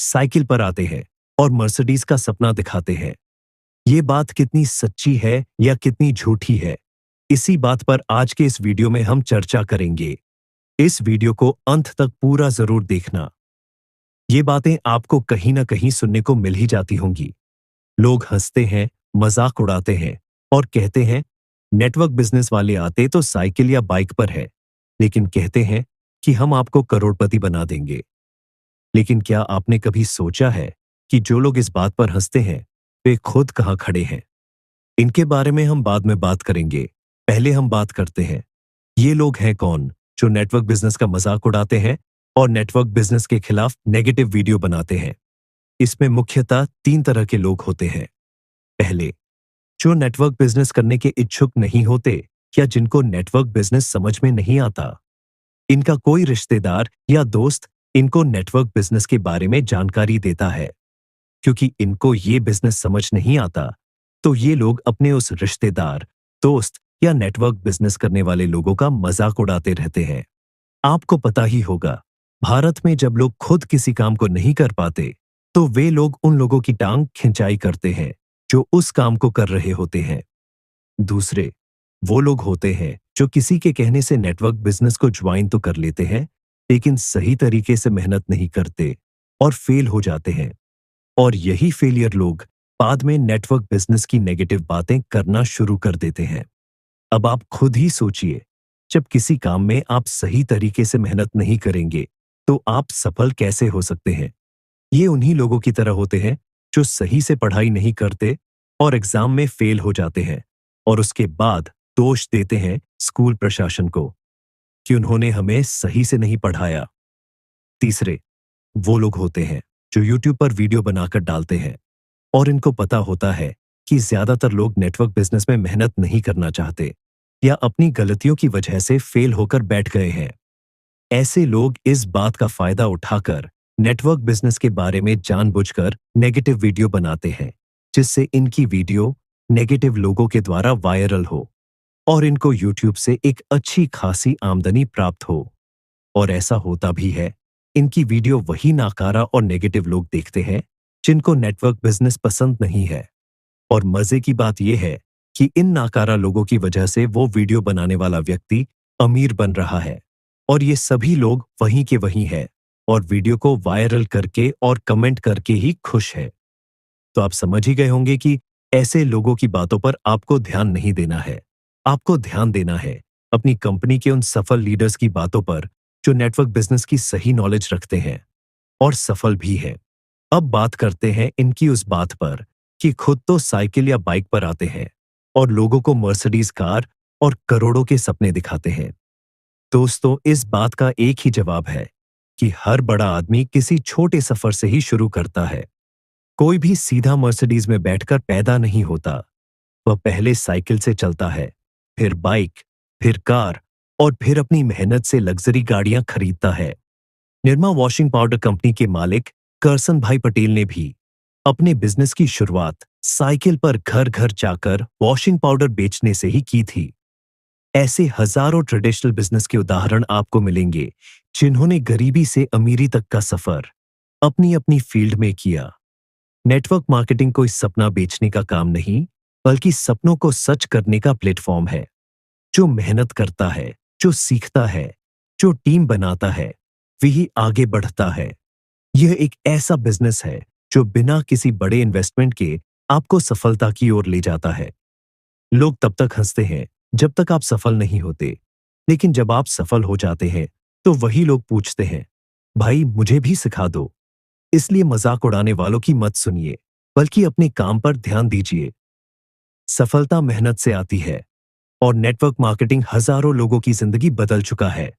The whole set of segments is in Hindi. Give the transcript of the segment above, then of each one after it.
साइकिल पर आते हैं और मर्सिडीज का सपना दिखाते हैं। ये बात कितनी सच्ची है या कितनी झूठी है, इसी बात पर आज के इस वीडियो में हम चर्चा करेंगे। इस वीडियो को अंत तक पूरा जरूर देखना। ये बातें आपको कहीं ना कहीं सुनने को मिल ही जाती होंगी। लोग हंसते हैं, मजाक उड़ाते हैं और कहते हैं नेटवर्क बिजनेस वाले आते तो साइकिल या बाइक पर है, लेकिन कहते हैं कि हम आपको करोड़पति बना देंगे। लेकिन क्या आपने कभी सोचा है कि जो लोग इस बात पर हंसते हैं वे खुद कहां खड़े हैं? इनके बारे में हम बाद में बात करेंगे। पहले हम बात करते हैं ये लोग हैं कौन जो नेटवर्क बिजनेस का मजाक उड़ाते हैं और नेटवर्क बिजनेस के खिलाफ नेगेटिव वीडियो बनाते हैं। इसमें मुख्यतः 3 तरह के लोग होते हैं। पहले, जो नेटवर्क बिजनेस करने के इच्छुक नहीं होते या जिनको नेटवर्क बिजनेस समझ में नहीं आता। इनका कोई रिश्तेदार या दोस्त इनको नेटवर्क बिजनेस के बारे में जानकारी देता है। क्योंकि इनको ये बिजनेस समझ नहीं आता, तो ये लोग अपने उस रिश्तेदार, दोस्त या नेटवर्क बिजनेस करने वाले लोगों का मजाक उड़ाते रहते हैं। आपको पता ही होगा, भारत में जब लोग खुद किसी काम को नहीं कर पाते, तो वे लोग उन लोगों की टांग खिंचाई करते हैं जो उस काम को कर रहे होते हैं। दूसरे, वो लोग होते हैं जो किसी के कहने से नेटवर्क बिजनेस को ज्वाइन तो कर लेते हैं, लेकिन सही तरीके से मेहनत नहीं करते और फेल हो जाते हैं। और यही फेलियर लोग बाद में नेटवर्क बिजनेस की नेगेटिव बातें करना शुरू कर देते हैं। अब आप खुद ही सोचिए, जब किसी काम में आप सही तरीके से मेहनत नहीं करेंगे, तो आप सफल कैसे हो सकते हैं? ये उन्हीं लोगों की तरह होते हैं जो सही से पढ़ाई नहीं करते और एग्जाम में फेल हो जाते हैं और उसके बाद दोष देते हैं स्कूल प्रशासन को कि उन्होंने हमें सही से नहीं पढ़ाया। तीसरे, वो लोग होते हैं जो YouTube पर वीडियो बनाकर डालते हैं और इनको पता होता है कि ज्यादातर लोग नेटवर्क बिजनेस में मेहनत नहीं करना चाहते या अपनी गलतियों की वजह से फेल होकर बैठ गए हैं। ऐसे लोग इस बात का फायदा उठाकर नेटवर्क बिजनेस के बारे में जानबूझकर नेगेटिव वीडियो बनाते हैं, जिससे इनकी वीडियो नेगेटिव लोगों के द्वारा वायरल हो और इनको YouTube से एक अच्छी खासी आमदनी प्राप्त हो। और ऐसा होता भी है, इनकी वीडियो वही नाकारा और नेगेटिव लोग देखते हैं जिनको नेटवर्क बिजनेस पसंद नहीं है। और मजे की बात यह है कि इन नाकारा लोगों की वजह से वो वीडियो बनाने वाला व्यक्ति अमीर बन रहा है और ये सभी लोग वहीं के वहीं हैं और वीडियो को वायरल करके और कमेंट करके ही खुश है। तो आप समझ ही गए होंगे कि ऐसे लोगों की बातों पर आपको ध्यान नहीं देना है। आपको ध्यान देना है अपनी कंपनी के उन सफल लीडर्स की बातों पर जो नेटवर्क बिजनेस की सही नॉलेज रखते हैं और सफल भी है। अब बात करते हैं इनकी उस बात पर कि खुद तो साइकिल या बाइक पर आते हैं और लोगों को मर्सिडीज कार और करोड़ों के सपने दिखाते हैं। दोस्तों, इस बात का एक ही जवाब है कि हर बड़ा आदमी किसी छोटे सफर से ही शुरू करता है। कोई भी सीधा मर्सिडीज में बैठकर पैदा नहीं होता। वह पहले साइकिल से चलता है, फिर बाइक, फिर कार और फिर अपनी मेहनत से लग्जरी गाड़ियां खरीदता है। निरमा वॉशिंग पाउडर कंपनी के मालिक करसन भाई पटेल ने भी अपने बिजनेस की शुरुआत साइकिल पर घर घर जाकर वॉशिंग पाउडर बेचने से ही की थी। ऐसे हजारों ट्रेडिशनल बिजनेस के उदाहरण आपको मिलेंगे जिन्होंने गरीबी से अमीरी तक का सफर अपनी अपनी फील्ड में किया। नेटवर्क मार्केटिंग कोई सपना बेचने का काम नहीं, बल्कि सपनों को सच करने का प्लेटफॉर्म है। जो मेहनत करता है, जो सीखता है, जो टीम बनाता है, वही आगे बढ़ता है। यह एक ऐसा बिजनेस है जो बिना किसी बड़े इन्वेस्टमेंट के आपको सफलता की ओर ले जाता है। लोग तब तक हंसते हैं जब तक आप सफल नहीं होते, लेकिन जब आप सफल हो जाते हैं तो वही लोग पूछते हैं, भाई मुझे भी सिखा दो। इसलिए मजाक उड़ाने वालों की मत सुनिए, बल्कि अपने काम पर ध्यान दीजिए। सफलता मेहनत से आती है और नेटवर्क मार्केटिंग हजारों लोगों की जिंदगी बदल चुका है।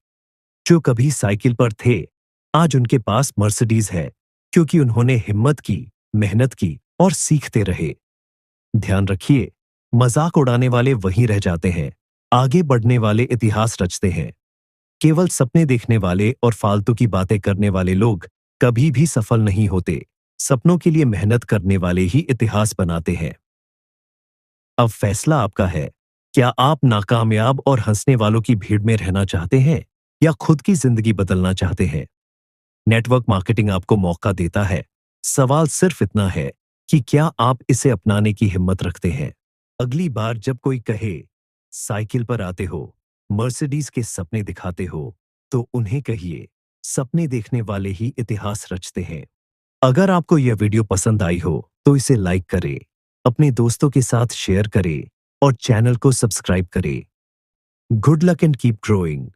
जो कभी साइकिल पर थे, आज उनके पास मर्सिडीज है, क्योंकि उन्होंने हिम्मत की, मेहनत की और सीखते रहे। ध्यान रखिए, मजाक उड़ाने वाले वहीं रह जाते हैं, आगे बढ़ने वाले इतिहास रचते हैं। केवल सपने देखने वाले और फालतू की बातें करने वाले लोग कभी भी सफल नहीं होते। सपनों के लिए मेहनत करने वाले ही इतिहास बनाते हैं। अब फैसला आपका है, क्या आप नाकामयाब और हंसने वालों की भीड़ में रहना चाहते हैं या खुद की जिंदगी बदलना चाहते हैं? नेटवर्क मार्केटिंग आपको मौका देता है सवाल सिर्फ इतना है कि क्या आप इसे अपनाने की हिम्मत रखते हैं। अगली बार जब कोई कहे साइकिल पर आते हो, मर्सिडीज के सपने दिखाते हो, तो उन्हें कहिए सपने देखने वाले ही इतिहास रचते हैं। अगर आपको यह वीडियो पसंद आई हो तो इसे लाइक करें, अपने दोस्तों के साथ शेयर करें और चैनल को सब्सक्राइब करें। Good luck and keep growing.